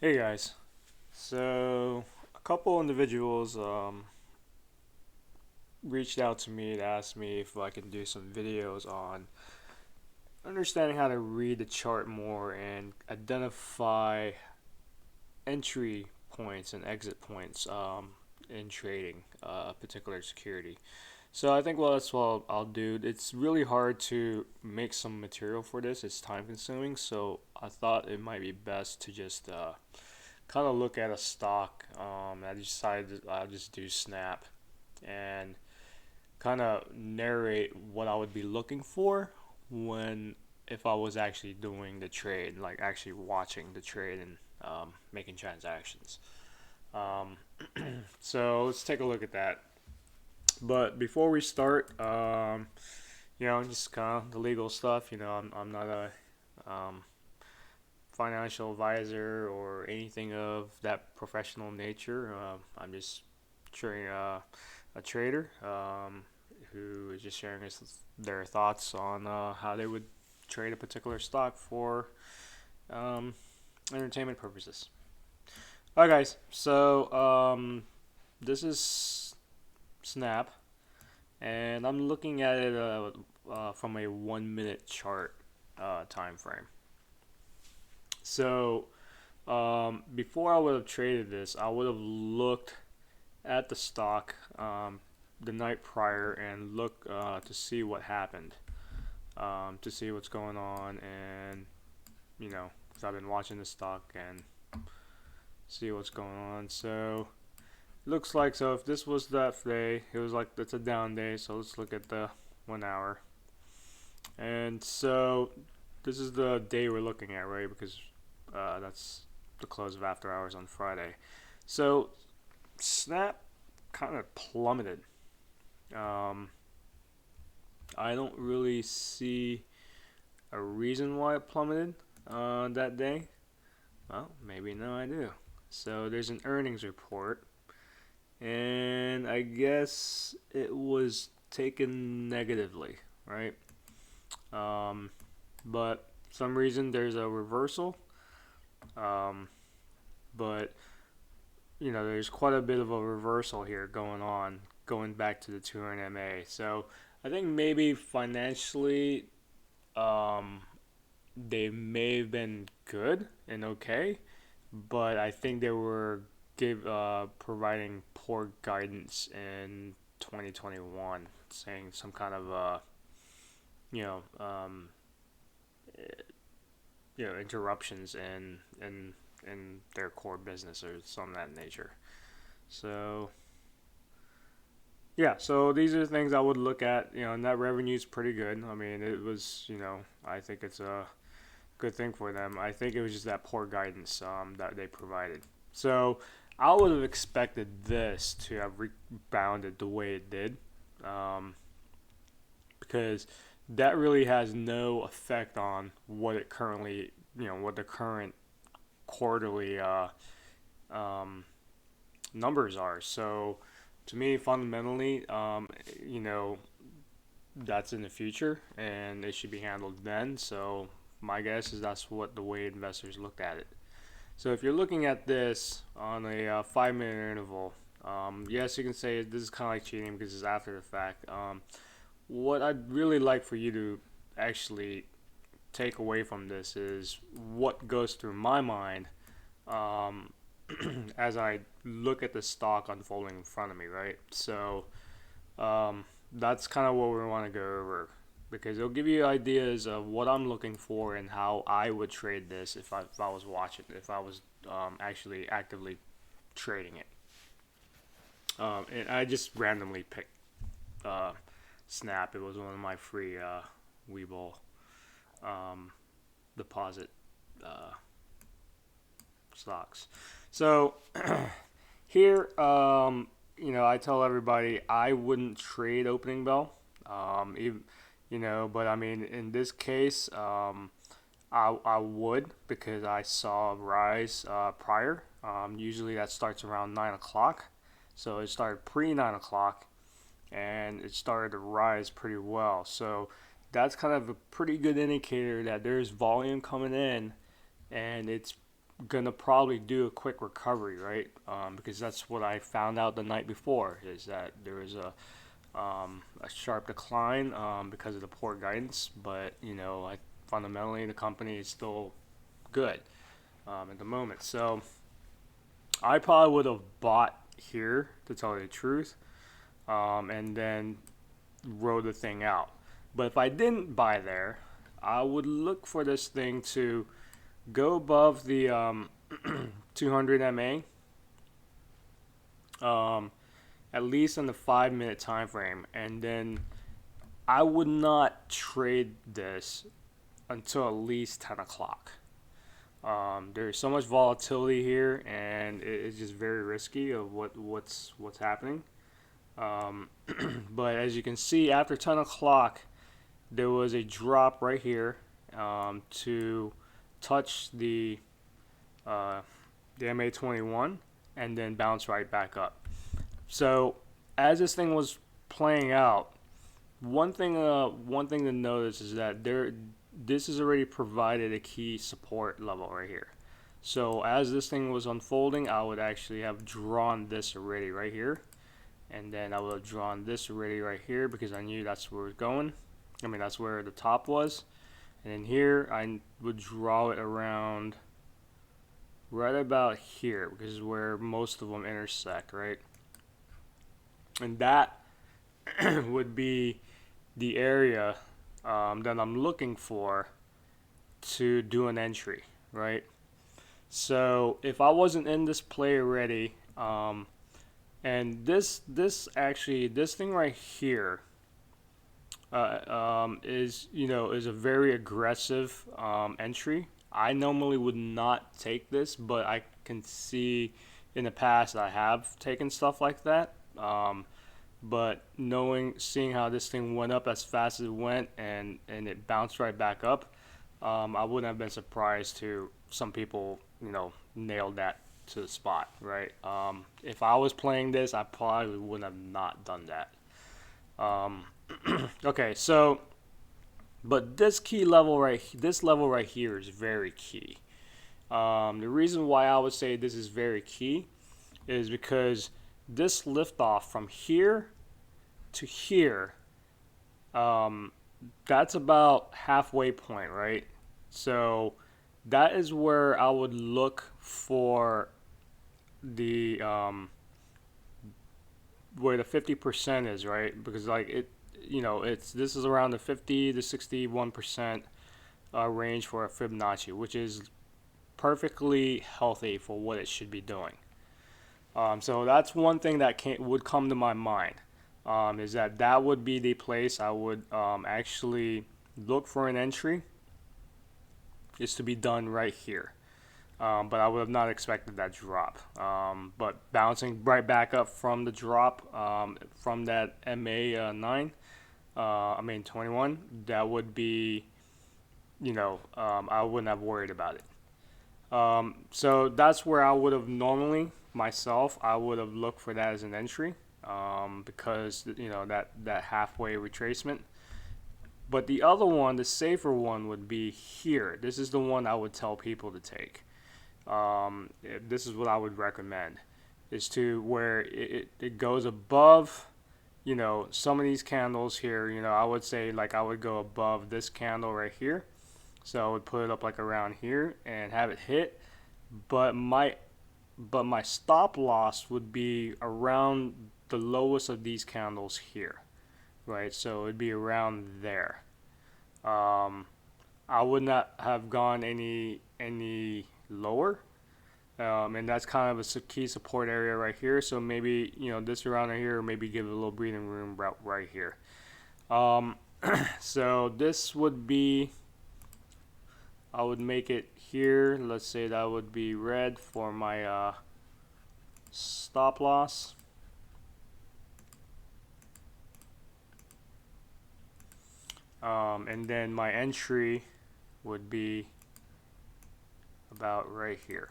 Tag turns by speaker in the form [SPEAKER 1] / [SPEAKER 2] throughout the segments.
[SPEAKER 1] Hey guys, so a couple individuals reached out to me to ask me if I can do some videos on understanding how to read the chart more and identify entry points and exit points in trading a particular security. So I think that's what I'll do. It's really hard to make some material for this. It's time consuming, so I thought it might be best to just kind of look at a stock. I decided I'll just do Snap and kind of narrate what I would be looking for when if I was actually doing the trade, like actually watching the trade and making transactions. Um, so let's take a look at that. But before we start, just kind of the legal stuff. I'm not a financial advisor or anything of that professional nature. I'm just a trader who is just sharing their thoughts on how they would trade a particular stock for um, entertainment purposes. All right, guys. So this is Snap, and I'm looking at it from a 1 minute chart time frame. So before I would have traded this, I would have looked at the stock the night prior and look to see what happened, to see what's going on, and because I've been watching the stock and see what's going on. So looks like so if this was that day, it was like it's a down day. So let's look at the 1 hour, and so this is the day we're looking at, right? Because that's the close of after hours on Friday. So Snap kind of plummeted. Um, I don't really see a reason why it plummeted that day. Well, maybe now I do. So there's an earnings report, and I guess it was taken negatively, right? Um, but for some reason there's a reversal. Um, but there's quite a bit of a reversal here going on, going back to the 200 MA. So I think maybe financially, um, they may have been good and okay, but I think they were providing poor guidance in 2021, saying some kind of you know um, interruptions in their core business or some of that nature. So yeah, so these are the things I would look at. Net revenue is pretty good. I mean, it was, I think it's a good thing for them. I think it was just that poor guidance that they provided. So I would have expected this to have rebounded the way it did, um, because that really has no effect on what it currently, what the current quarterly um, numbers are. So to me, fundamentally, you know, that's in the future and it should be handled then. So my guess is that's what the way investors looked at it. So if you're looking at this on a 5 minute interval, yes, you can say this is kind of like cheating because it's after the fact. What I'd really like for you to actually take away from this is what goes through my mind um, as I look at the stock unfolding in front of me, right? So that's kind of what we want to go over because it'll give you ideas of what I'm looking for and how I would trade this if I was watching, if I was actually actively trading it. And I just randomly picked uh, Snap. It was one of my free Webull um, deposit uh, stocks. So here, I tell everybody I wouldn't trade opening bell. Even, but I mean, in this case, I would because I saw a rise prior. Usually that starts around 9 o'clock. So it started pre 9 o'clock and it started to rise pretty well. So that's kind of a pretty good indicator that there's volume coming in and it's gonna probably do a quick recovery, right? Because that's what I found out the night before, is that there was a sharp decline because of the poor guidance. But fundamentally the company is still good at the moment. So I probably would have bought here, to tell you the truth, and then rode the thing out. But if I didn't buy there, I would look for this thing to go above the 200 MA, at least in the 5 minute time frame, and then I would not trade this until at least 10 o'clock. There's so much volatility here, and it's just very risky of what's happening. But as you can see, after 10 o'clock, there was a drop right here to touch uh, the MA21 and then bounce right back up. So as this thing was playing out, one thing to notice is that this has already provided a key support level right here. So as this thing was unfolding, I would actually have drawn this already right here, and then I would have drawn this already right here because I knew that's where it was going. I mean, that's where the top was. And then here I would draw it around right about here, because this is where most of them intersect, right? And that would be the area that I'm looking for to do an entry, right? So if I wasn't in this play already, and this thing right here is a very aggressive entry. I normally would not take this, but I can see in the past I have taken stuff like that. But seeing how this thing went up as fast as it went, and it bounced right back up, I wouldn't have been surprised to some people, nailed that to the spot, right? If I was playing this, I probably would have not done that. Okay, so, but this level right here is very key. The reason why I would say this is very key is because this liftoff from here to here, that's about halfway point, right? So that is where I would look for the where the 50% is, right? Because this is around the 50 to 61% range for a Fibonacci, which is perfectly healthy for what it should be doing. So that's one thing that would come to my mind, is that would be the place I would actually look for an entry, is to be done right here. But I would have not expected that drop. But bouncing right back up from the drop, from that MA 21, that would be, I wouldn't have worried about it. So that's where I would have normally, myself, I would have looked for that as an entry, because, that halfway retracement. But the other one, the safer one, would be here. This is the one I would tell people to take. This is what I would recommend, is to where it goes above, some of these candles here. I would say, like, I would go above this candle right here. So I would put it up like around here and have it hit, but my stop loss would be around the lowest of these candles here, right? So it'd be around there. I would not have gone any lower, and that's kind of a key support area right here. So maybe this around here, or maybe give it a little breathing room right here. So this would be, I would make it here. Let's say that would be red for my stop loss. And then my entry would be about right here.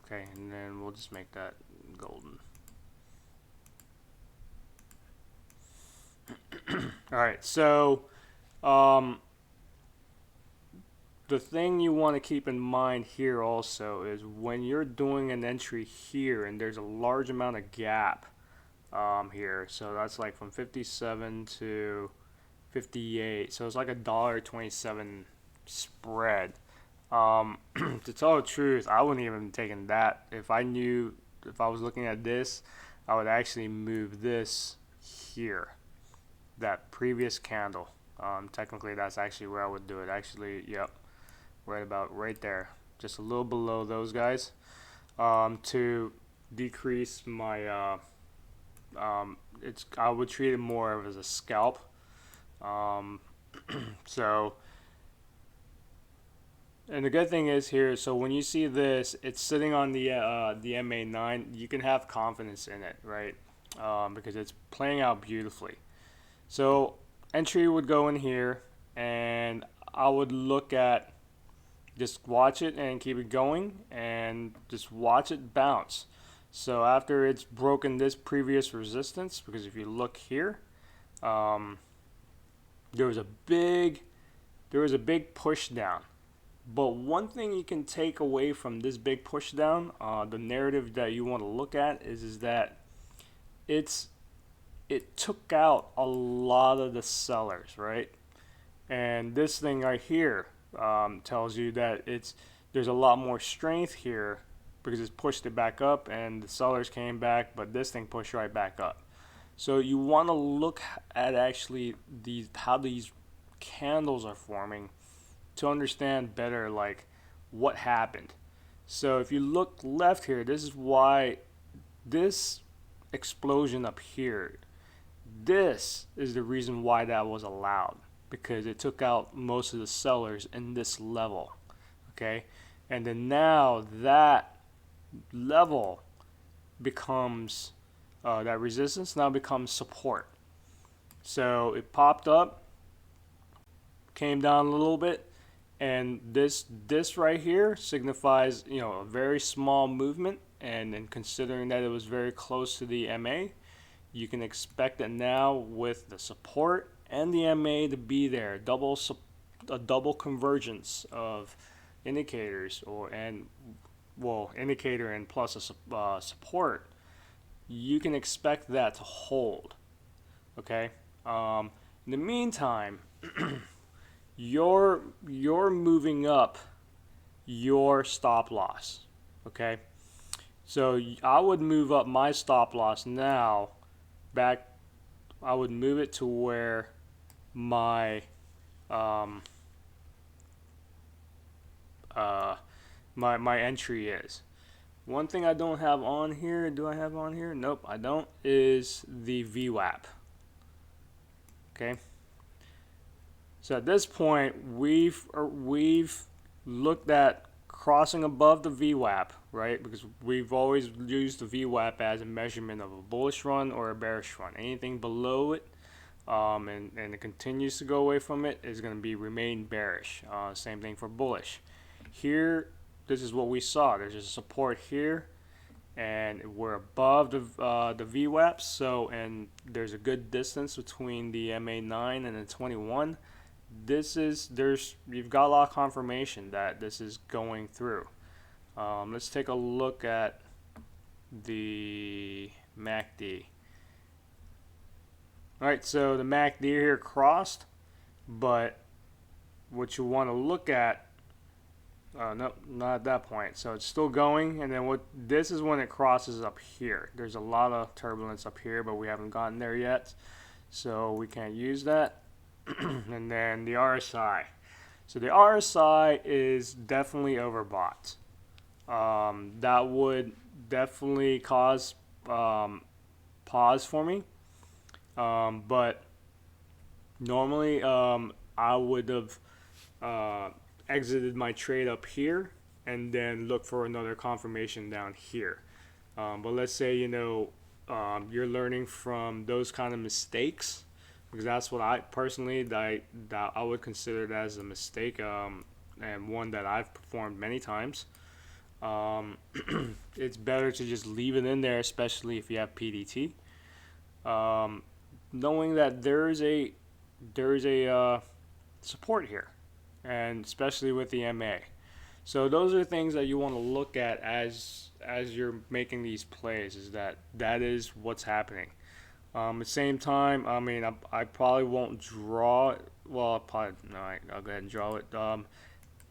[SPEAKER 1] Okay, and then we'll just make that golden. Alright, so the thing you want to keep in mind here also is when you're doing an entry here and there's a large amount of gap here, so that's like from 57 to 58, so it's like $1.27 spread. To tell the truth, I wouldn't even taken that. If I was looking at this, I would actually move this here, that previous candle. Technically, that's actually where I would do it. Actually, yep, right about right there, just a little below those guys, to decrease my. I would treat it more of as a scalp. So, and the good thing is here, so when you see this, it's sitting on the MA9. You can have confidence in it, right? Because it's playing out beautifully. So entry would go in here, and I would look at, just watch it and keep it going, and just watch it bounce. So after it's broken this previous resistance, because if you look here, there was a big push down. But one thing you can take away from this big push down, the narrative that you want to look at is that it took out a lot of the sellers, right? And this thing right here tells you that there's a lot more strength here because it's pushed it back up and the sellers came back, but this thing pushed right back up. So you want to look at actually how these candles are forming to understand better like what happened. So if you look left here, this is why this explosion up here, this is the reason why that was allowed, because it took out most of the sellers in this level. Okay, and then now that level becomes that resistance now becomes support. So it popped up, came down a little bit, and this right here signifies, you know, a very small movement, and then considering that it was very close to the MA, you can expect that now with the support and the MA to be there, a double convergence of indicators, indicator and plus a support, you can expect that to hold. Okay. In the meantime, you're moving up your stop loss. Okay, so I would move up my stop loss now back. I would move it to where my my entry is. One thing I don't have on here, do I have on here? Nope, I don't, is the VWAP. Okay. So at this point, we've looked at crossing above the VWAP, right? Because we've always used the VWAP as a measurement of a bullish run or a bearish run. Anything below it, and it continues to go away from it, is going to be remain bearish. Same thing for bullish. Here, this is what we saw. There's a support here, and we're above the VWAP. So, and there's a good distance between the MA9 and the 21. You've got a lot of confirmation that this is going through. Let's take a look at the MACD. Alright, so the MACD here crossed, but what you want to look at, no, not at that point. So it's still going, and then this is when it crosses up here. There's a lot of turbulence up here, but we haven't gotten there yet, so we can't use that. And then the RSI. So the RSI is definitely overbought. That would definitely cause pause for me. But normally I would have exited my trade up here and then look for another confirmation down here. But let's say, you know, you're learning from those kind of mistakes, because that's what I personally that I would consider it as a mistake, and one that I've performed many times. It's better to just leave it in there, especially if you have PDT, knowing that there is a support here. and especially with the MA. So those are things that you want to look at as you're making these plays. Is that is what's happening. At the same time, I mean, I probably won't draw it. Well, I'll go ahead and draw it.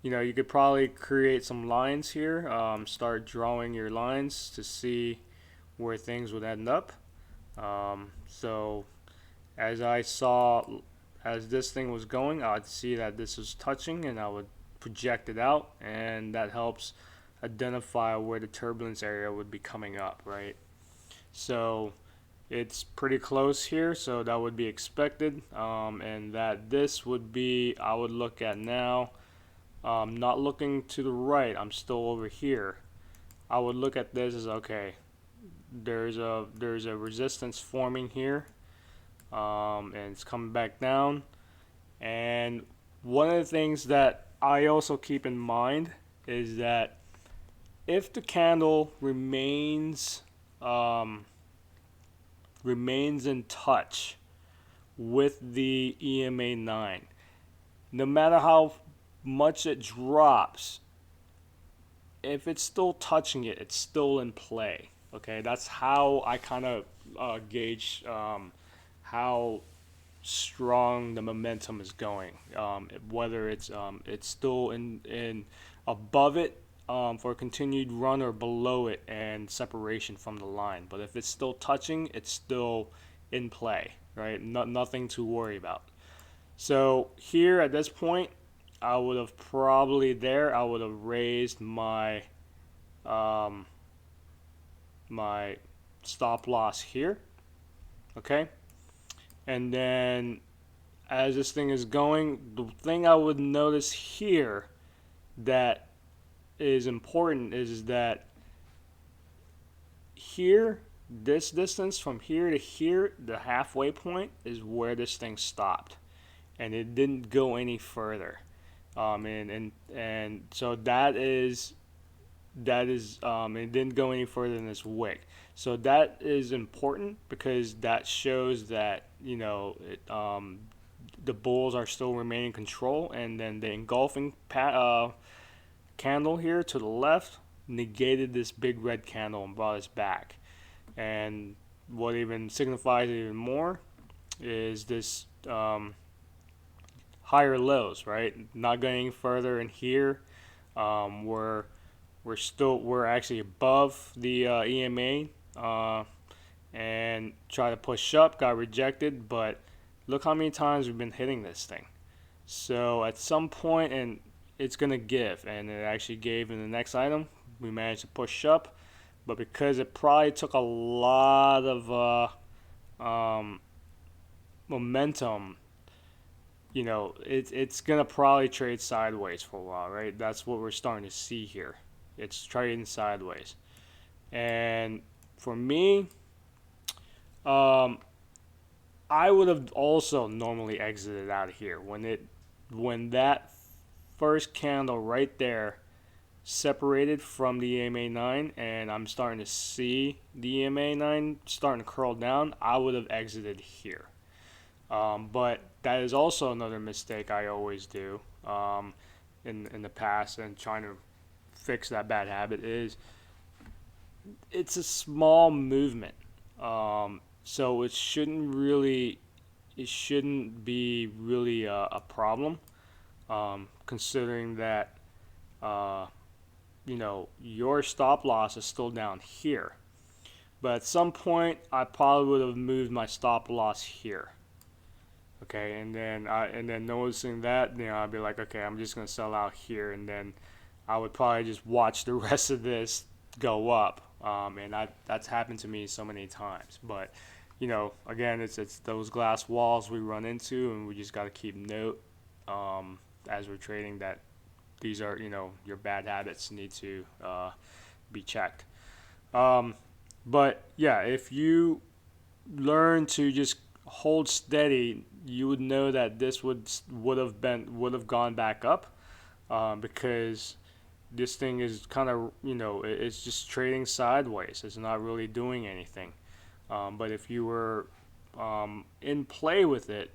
[SPEAKER 1] You could probably create some lines here. Start drawing your lines to see where things would end up. So as I saw, as this thing was going, I'd see that this was touching, and I would project it out, and that helps identify where the turbulence area would be coming up, right? So it's pretty close here, so that would be expected, and that this would be, I would look at now, not looking to the right, I'm still over here. I would look at this as, okay, there's a resistance forming here, and it's coming back down. And one of the things that I also keep in mind is that if the candle remains in touch with the EMA 9, no matter how much it drops, if it's still touching it, it's still in play. Okay, that's how I kind of gauge how strong the momentum is going. Whether it's still in above it for a continued run or below it and separation from the line. But if it's still touching, it's still in play, right? Nothing to worry about. So here at this point, I would have I would have raised my my stop loss here, okay? And then as this thing is going, the thing I would notice here that is important is that here, this distance from here to here, the halfway point is where this thing stopped, and it didn't go any further. And so it didn't go any further than this wick. So that is important because that shows that the bulls are still remaining in control, and then the engulfing candle here to the left negated this big red candle and brought us back. And what even signifies it even more is this higher lows, right? Not going further in here. We're actually above the EMA and try to push up, got rejected, but look how many times we've been hitting this thing. So at some point, and it's gonna give, and it actually gave in the next item. We managed to push up, but because it probably took a lot of momentum, it's gonna probably trade sideways for a while, right? That's what we're starting to see here. It's trading sideways, and for me, I would have also normally exited out of here when that first candle right there separated from the EMA 9, and I'm starting to see the EMA 9 starting to curl down. I would have exited here. But that is also another mistake I always do in the past, and trying to fix that bad habit is it's a small movement. So it shouldn't be really a problem, considering that your stop loss is still down here. But at some point, I probably would have moved my stop loss here. Okay, and then noticing that, I'd be like, okay, I'm just gonna sell out here, and then I would probably just watch the rest of this go up. And that's happened to me so many times. But again, it's those glass walls we run into, and we just got to keep note as we're trading that these are your bad habits need to be checked. But yeah, if you learn to just hold steady, you would know that this would have gone back up, because this thing is kind of it's just trading sideways. It's not really doing anything. But if you were in play with it,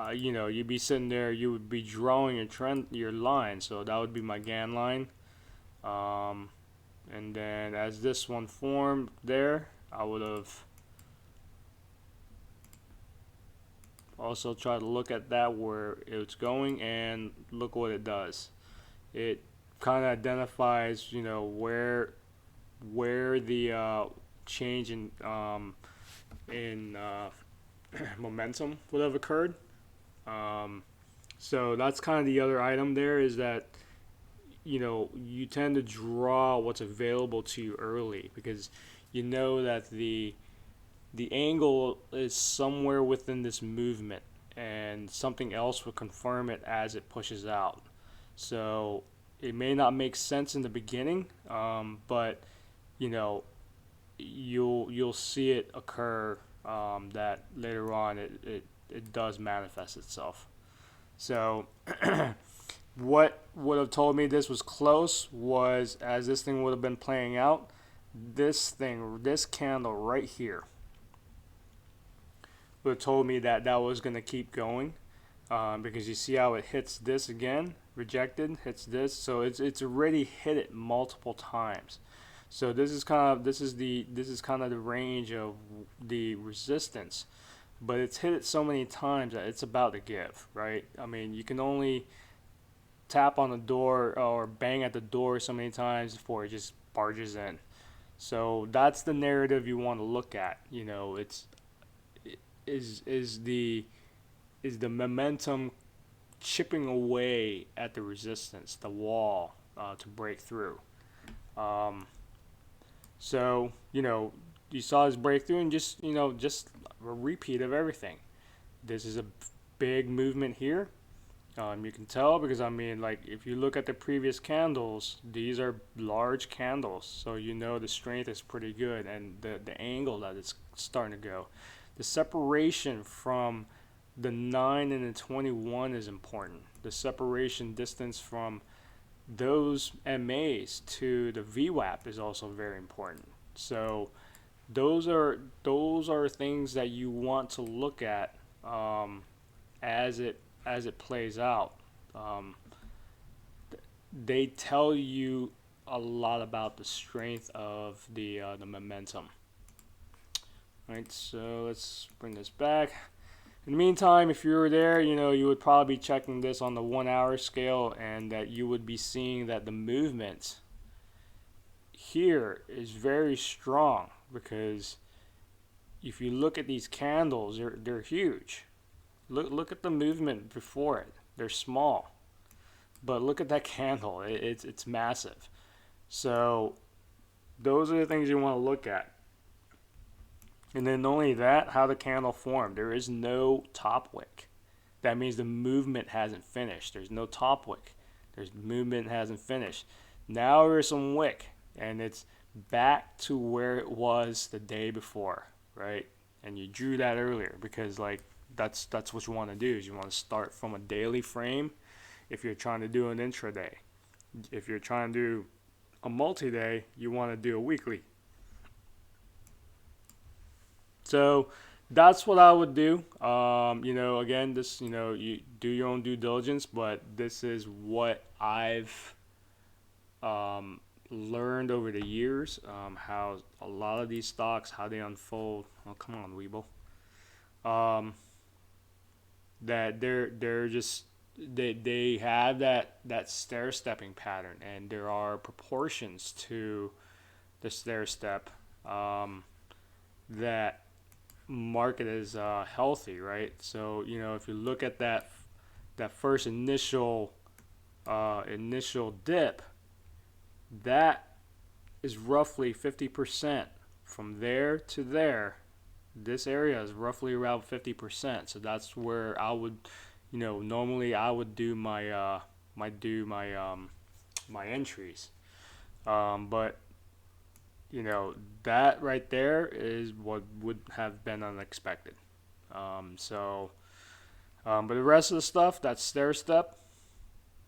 [SPEAKER 1] you'd be sitting there, you would be drawing your line. So that would be my GAN line. Um, and then as this one formed there, I would have also tried to look at that where it's going, and look what it does. It kind of identifies, where the change in momentum would have occurred. Um, so that's kind of the other item there, is that you tend to draw what's available to you early, because you know that the angle is somewhere within this movement, and something else will confirm it as it pushes out. So it may not make sense in the beginning, but you know you'll see it occur, that later on it does manifest itself. So what would have told me this was close was, as this thing would have been playing out, this candle right here would have told me that that was going to keep going, because you see how it hits this again, rejected, hits this, so it's already hit it multiple times. So this is kind of the range of the resistance, but it's hit it so many times that it's about to give, right? I mean, you can only tap on the door or bang at the door so many times before it just barges in. So that's the narrative you want to look at. It's is the momentum chipping away at the resistance, the wall, to break through. Um, so you saw this breakthrough, and just a repeat of everything. This is a big movement here. You can tell because, I mean, like, if you look at the previous candles, these are large candles, so the strength is pretty good, and the angle that it's starting to go. The separation from the 9 and the 21 is important. The separation distance from those MAs to the VWAP is also very important. So those are things that you want to look at, as it plays out. Um, they tell you a lot about the strength of the momentum. Right, so let's bring this back. In the meantime, if you were there, you would probably be checking this on the 1 hour scale, and that you would be seeing that the movement here is very strong, because if you look at these candles, they're huge. Look at the movement before it. They're small, but look at that candle. It's massive. So those are the things you want to look at. And then not only that, how the candle formed. There is no top wick. That means the movement hasn't finished. There's no top wick. There's movement hasn't finished. Now there's some wick, and it's back to where it was the day before, right? And you drew that earlier because, like, that's what you want to do. Is you want to start from a daily frame if you're trying to do an intraday. If you're trying to do a multi-day, you want to do a weekly. So that's what I would do. Again, this, you do your own due diligence, but this is what I've learned over the years, how a lot of these stocks, how they unfold. Oh, come on, Weeble. That they're just they have that stair stepping pattern, and there are proportions to the stair step, that market is healthy, right? So if you look at that first initial dip, that is roughly 50%. From there to there, this area is roughly around 50%. So that's where I would, normally I would do my my entries. But that right there is what would have been unexpected. But the rest of the stuff, that stair step,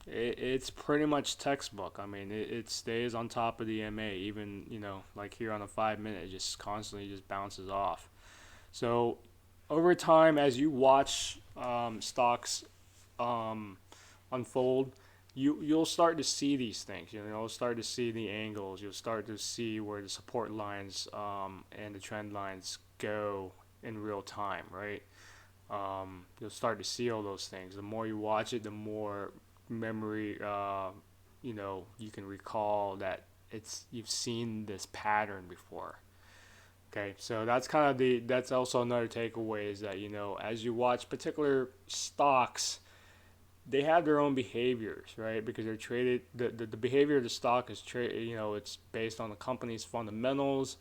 [SPEAKER 1] it's pretty much textbook. I mean, it stays on top of the MA, even, like here on the 5 minute, it just constantly just bounces off. So over time, as you watch stocks unfold, you'll start to see these things. You'll start to see the angles. You'll start to see where the support lines and the trend lines go in real time, right? You'll start to see all those things. The more you watch it, the more memory, you can recall that you've seen this pattern before. Okay, so that's also another takeaway is that as you watch particular stocks, they have their own behaviors, right? Because they're traded. The behavior of the stock is it's based on the company's fundamentals,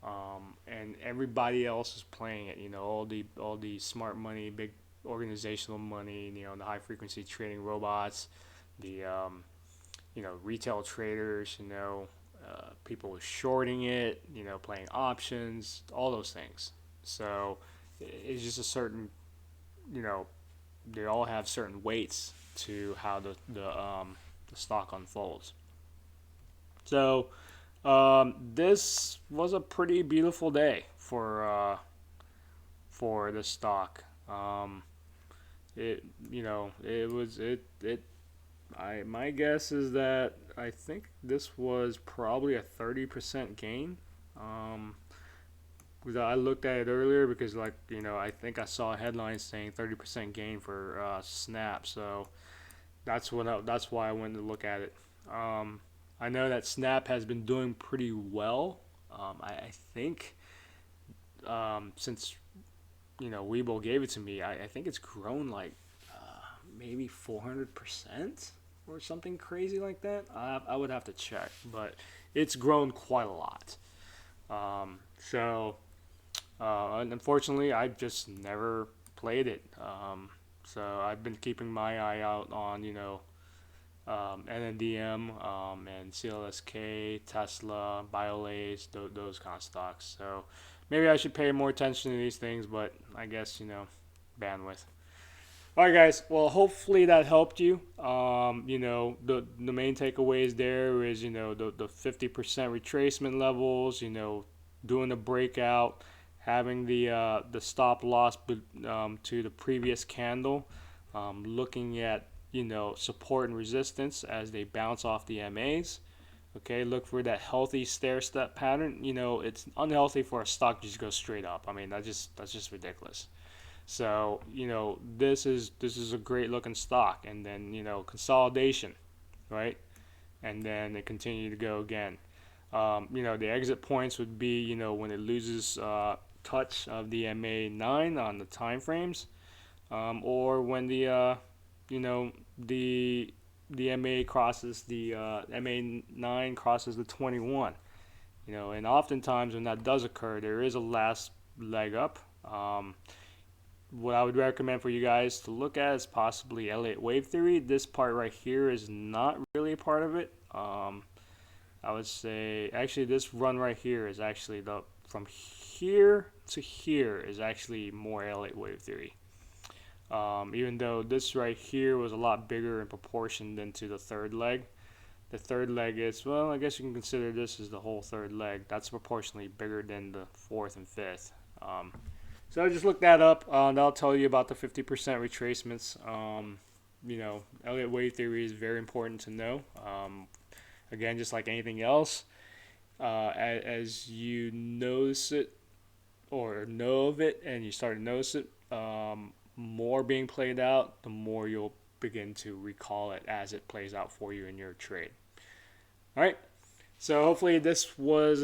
[SPEAKER 1] and everybody else is playing it. All the smart money, big organizational money. The high frequency trading robots, the retail traders. People shorting it. Playing options, all those things. So it's just a certain you know they all have certain weights to how the stock unfolds. So this was a pretty beautiful day for the stock. It it was it. My guess is that I think this was probably a 30% gain. Um, because I looked at it earlier because I think I saw a headline saying 30% gain for Snap. So that's why I went to look at it. Um, I know that Snap has been doing pretty well. I think since Weibo gave it to me, I think it's grown like maybe 400% or something crazy like that. I would have to check, but it's grown quite a lot. And unfortunately, I've just never played it. So I've been keeping my eye out on NNDM and CLSK, Tesla, BioLace, those kind of stocks. So maybe I should pay more attention to these things, but I guess bandwidth. All right, guys. Well, hopefully that helped you. The main takeaways there is the 50% retracement levels. Doing the breakout, having the stop loss to the previous candle, looking at support and resistance as they bounce off the MAs. Okay, look for that healthy stair step pattern. It's unhealthy for a stock to just go straight up. I mean, that's just ridiculous. So this is a great looking stock, and then consolidation, right? And then they continue to go again. The exit points would be when it loses touch of the MA9 on the time frames, or when you know the MA crosses the MA9 crosses the 21. And oftentimes when that does occur, there is a last leg up. What I would recommend for you guys to look at is possibly Elliott wave theory. This part right here is not really a part of it. I would say actually this run right here is actually the from here to here is actually more Elliott wave theory. Even though this right here was a lot bigger in proportion than to the third leg. The third leg is, well, I guess you can consider this as the whole third leg. That's proportionally bigger than the fourth and fifth. So just look that up. That'll tell you about the 50% retracements. Elliott wave theory is very important to know. Again, just like anything else, as you notice it or know of it and you start to notice it more being played out, the more you'll begin to recall it as it plays out for you in your trade. All right. So hopefully this was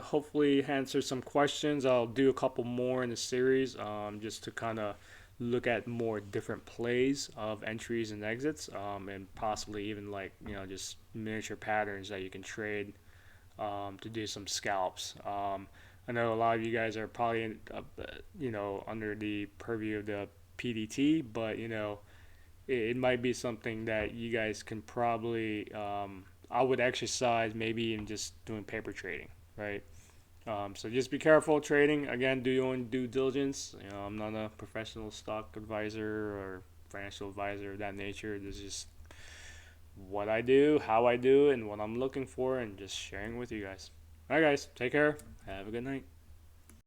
[SPEAKER 1] hopefully answered some questions. I'll do a couple more in the series just to kind of look at more different plays of entries and exits, and possibly even just miniature patterns that you can trade to do some scalps. I know a lot of you guys are probably under the purview of the PDT, but it might be something that you guys can probably I would exercise maybe in just doing paper trading, right? So just be careful trading. Again, do your own due diligence. I'm not a professional stock advisor or financial advisor of that nature. This is just what I do, how I do it, and what I'm looking for, and just sharing with you guys. All right, guys, take care. Have a good night.